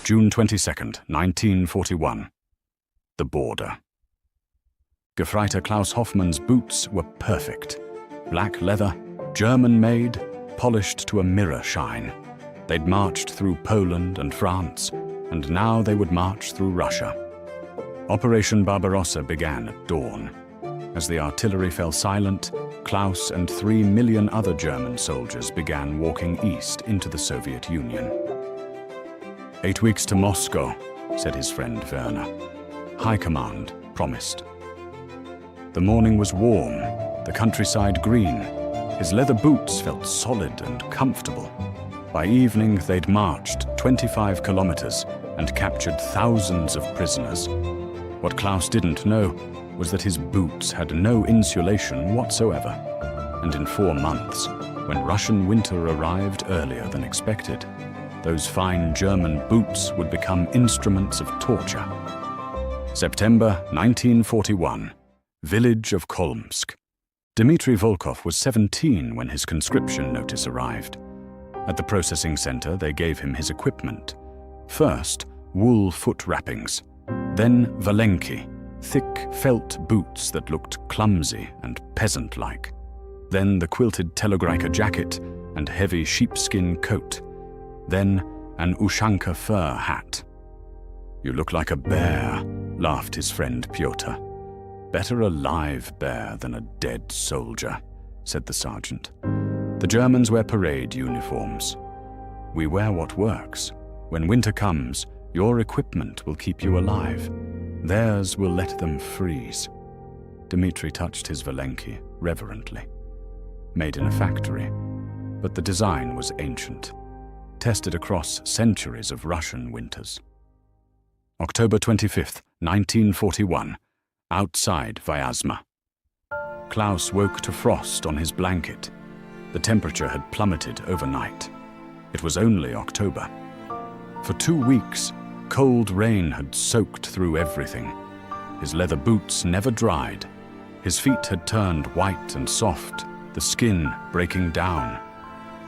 June 22nd, 1941. The border. Gefreiter Klaus Hoffmann's boots were perfect. Black leather, German-made, polished to a mirror shine. They'd marched through Poland and France, and now they would march through Russia. Operation Barbarossa began at dawn. As the artillery fell silent, Klaus and 3 million other German soldiers began walking east into the Soviet Union. 8 weeks to Moscow, said his friend Werner. High Command promised. The morning was warm, the countryside green. His leather boots felt solid and comfortable. By evening, they'd marched 25 kilometers and captured thousands of prisoners. What Klaus didn't know was that his boots had no insulation whatsoever. And in 4 months, when Russian winter arrived earlier than expected, those fine German boots would become instruments of torture. September 1941, village of Kholmsk. Dmitry Volkov was 17 when his conscription notice arrived. At the processing center, they gave him his equipment. First, wool foot wrappings, then valenki, thick felt boots that looked clumsy and peasant-like. Then the quilted Telegraika jacket and heavy sheepskin coat. Then an Ushanka fur hat. "You look like a bear," laughed his friend Pyotr. "Better a live bear than a dead soldier," said the sergeant. The Germans wear parade uniforms. "We wear what works. When winter comes, your equipment will keep you alive. Theirs will let them freeze." Dmitry touched his valenki reverently. Made in a factory, but the design was ancient, tested across centuries of Russian winters. October 25th, 1941, outside Vyazma. Klaus woke to frost on his blanket. The temperature had plummeted overnight. It was only October. For 2 weeks, cold rain had soaked through everything. His leather boots never dried. His feet had turned white and soft, the skin breaking down.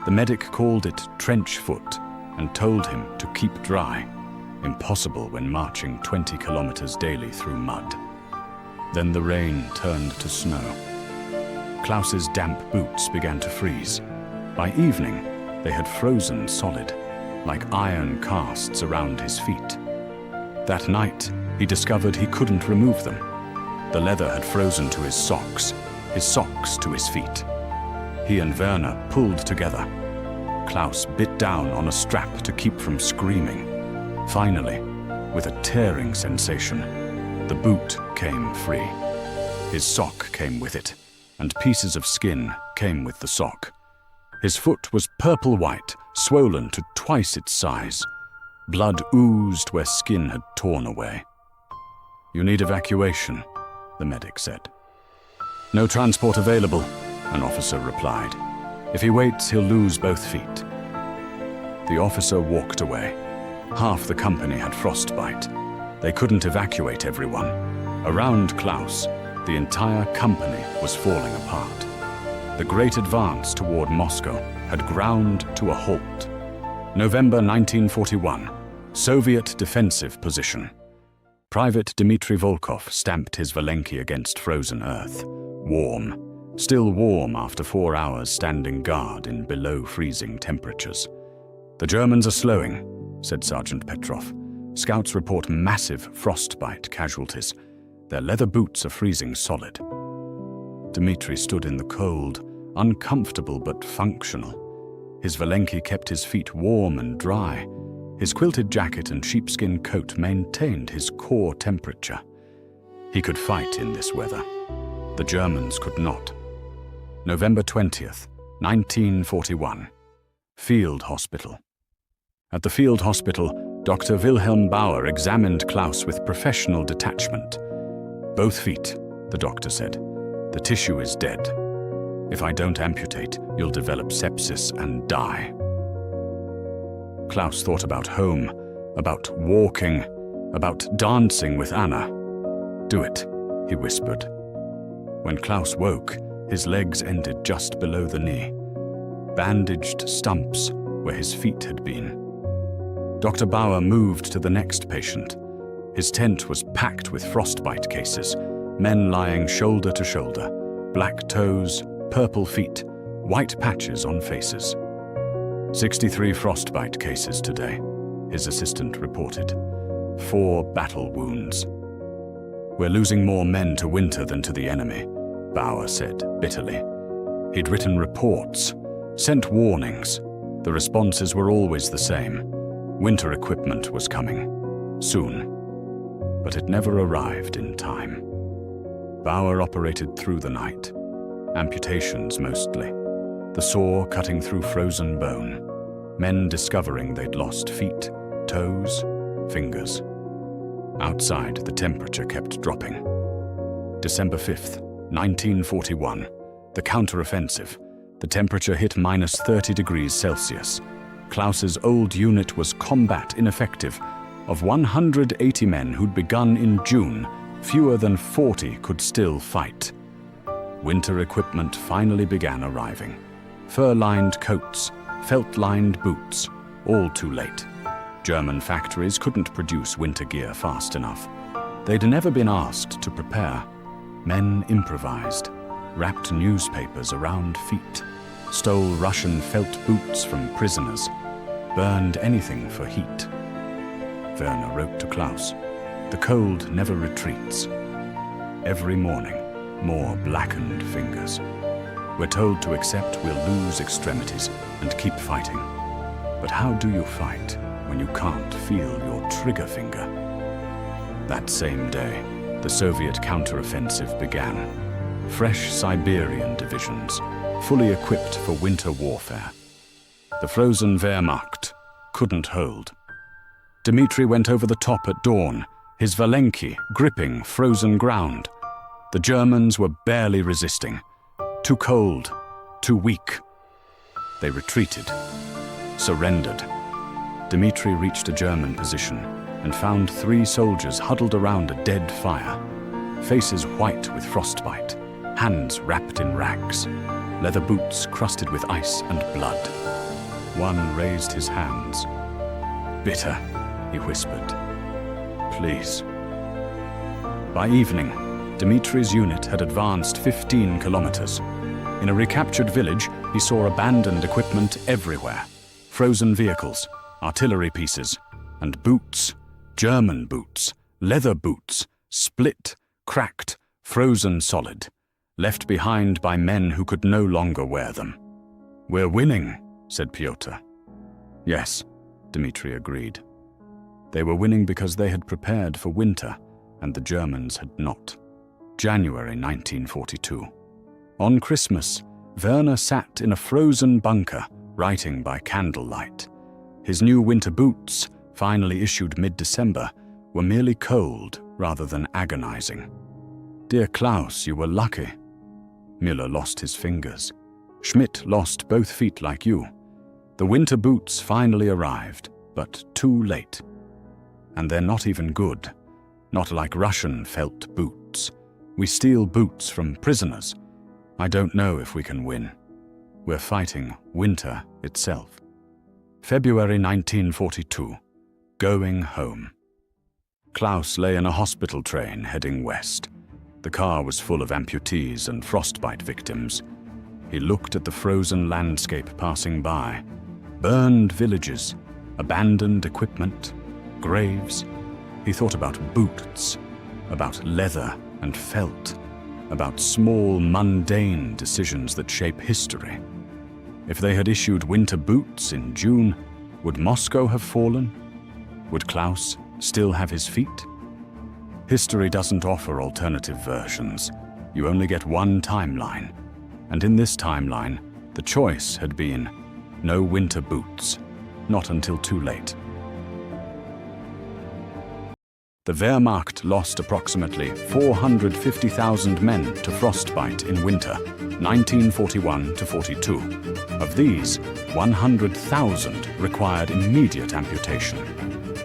The medic called it trench foot and told him to keep dry. Impossible when marching 20 kilometers daily through mud. Then the rain turned to snow. Klaus's damp boots began to freeze. By evening, they had frozen solid, like iron casts around his feet. That night, he discovered he couldn't remove them. The leather had frozen to his socks to his feet. He and Werner pulled together. Klaus bit down on a strap to keep from screaming. Finally, with a tearing sensation, the boot came free. His sock came with it, and pieces of skin came with the sock. His foot was purple-white, swollen to twice its size. Blood oozed where skin had torn away. "You need evacuation," the medic said. "No transport available," an officer replied. "If he waits, he'll lose both feet." The officer walked away. Half the company had frostbite. They couldn't evacuate everyone. Around Klaus, the entire company was falling apart. The great advance toward Moscow had ground to a halt. November 1941, Soviet defensive position. Private Dmitry Volkov stamped his valenki against frozen earth. Warm, still warm after 4 hours standing guard in below freezing temperatures. "The Germans are slowing," said Sergeant Petrov. "Scouts report massive frostbite casualties. Their leather boots are freezing solid." Dmitry stood in the cold, uncomfortable but functional. His valenki kept his feet warm and dry. His quilted jacket and sheepskin coat maintained his core temperature. He could fight in this weather. The Germans could not. November 20th, 1941. Field Hospital. At the field hospital, Dr. Wilhelm Bauer examined Klaus with professional detachment. "Both feet," the doctor said. "The tissue is dead. If I don't amputate, you'll develop sepsis and die." Klaus thought about home, about walking, about dancing with Anna. "Do it," he whispered. When Klaus woke, his legs ended just below the knee. Bandaged stumps where his feet had been. Dr. Bauer moved to the next patient. His tent was packed with frostbite cases, men lying shoulder to shoulder, black toes, purple feet, white patches on faces. 63 frostbite cases today, his assistant reported. 4 battle wounds. We're losing more men to winter than to the enemy, Bauer said bitterly. He'd written reports, sent warnings. The responses were always the same. Winter equipment was coming, soon. But it never arrived in time. Bauer operated through the night. Amputations mostly. The saw cutting through frozen bone. Men discovering they'd lost feet, toes, fingers. Outside, the temperature kept dropping. December 5th, 1941. The counteroffensive. The temperature hit minus 30 degrees Celsius. Klaus's old unit was combat ineffective. Of 180 men who'd begun in June, fewer than 40 could still fight. Winter equipment finally began arriving. Fur-lined coats, felt-lined boots, all too late. German factories couldn't produce winter gear fast enough. They'd never been asked to prepare. Men improvised, wrapped newspapers around feet, stole Russian felt boots from prisoners, burned anything for heat. Werner wrote to Klaus, "The cold never retreats." Every morning, more blackened fingers. We're told to accept we'll lose extremities and keep fighting. But how do you fight when you can't feel your trigger finger? That same day, the Soviet counteroffensive began. Fresh Siberian divisions, fully equipped for winter warfare. The frozen Wehrmacht couldn't hold. Dmitri went over the top at dawn, his Valenki gripping frozen ground. The Germans were barely resisting. Too cold, too weak. They retreated, surrendered. Dmitri reached a German position and found 3 soldiers huddled around a dead fire, faces white with frostbite, hands wrapped in rags, leather boots crusted with ice and blood. One raised his hands. "Bitter," he whispered. "Please." By evening, Dmitri's unit had advanced 15 kilometers. In a recaptured village, he saw abandoned equipment everywhere. Frozen vehicles, artillery pieces, and boots, German boots, leather boots, split, cracked, frozen solid, left behind by men who could no longer wear them. "We're winning," said Pyotr. "Yes," Dmitri agreed. They were winning because they had prepared for winter, and the Germans had not. January 1942. On Christmas, Werner sat in a frozen bunker, writing by candlelight. His new winter boots, finally issued mid-December, were merely cold rather than agonizing. "Dear Klaus, you were lucky." Müller lost his fingers. Schmidt lost both feet like you. The winter boots finally arrived, but too late. And they're not even good. Not like Russian felt boots. We steal boots from prisoners. I don't know if we can win. We're fighting winter itself. February 1942. Going home. Klaus lay in a hospital train heading west. The car was full of amputees and frostbite victims. He looked at the frozen landscape passing by. Burned villages, abandoned equipment, graves. He thought about boots, about leather and felt, about small, mundane decisions that shape history. If they had issued winter boots in June, would Moscow have fallen? Would Klaus still have his feet? History doesn't offer alternative versions. You only get one timeline. And in this timeline, the choice had been no winter boots, not until too late. The Wehrmacht lost approximately 450,000 men to frostbite in winter, 1941 to 42. Of these, 100,000 required immediate amputation.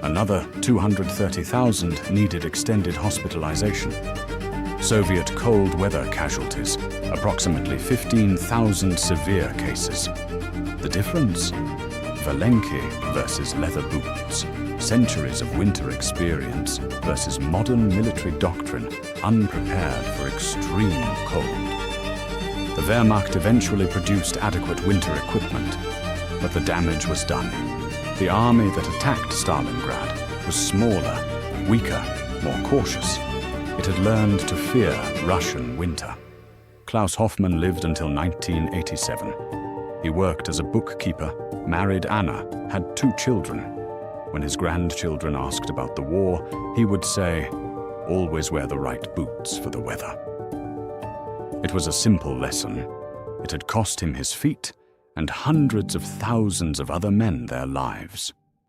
Another 230,000 needed extended hospitalization. Soviet cold weather casualties, approximately 15,000 severe cases. The difference? Valenki versus leather boots. Centuries of winter experience versus modern military doctrine, unprepared for extreme cold. The Wehrmacht eventually produced adequate winter equipment, but the damage was done. The army that attacked Stalingrad was smaller, weaker, more cautious. It had learned to fear Russian winter. Klaus Hoffmann lived until 1987. He worked as a bookkeeper, married Anna, had 2 children. When his grandchildren asked about the war, he would say, "Always wear the right boots for the weather." It was a simple lesson. It had cost him his feet and hundreds of thousands of other men their lives.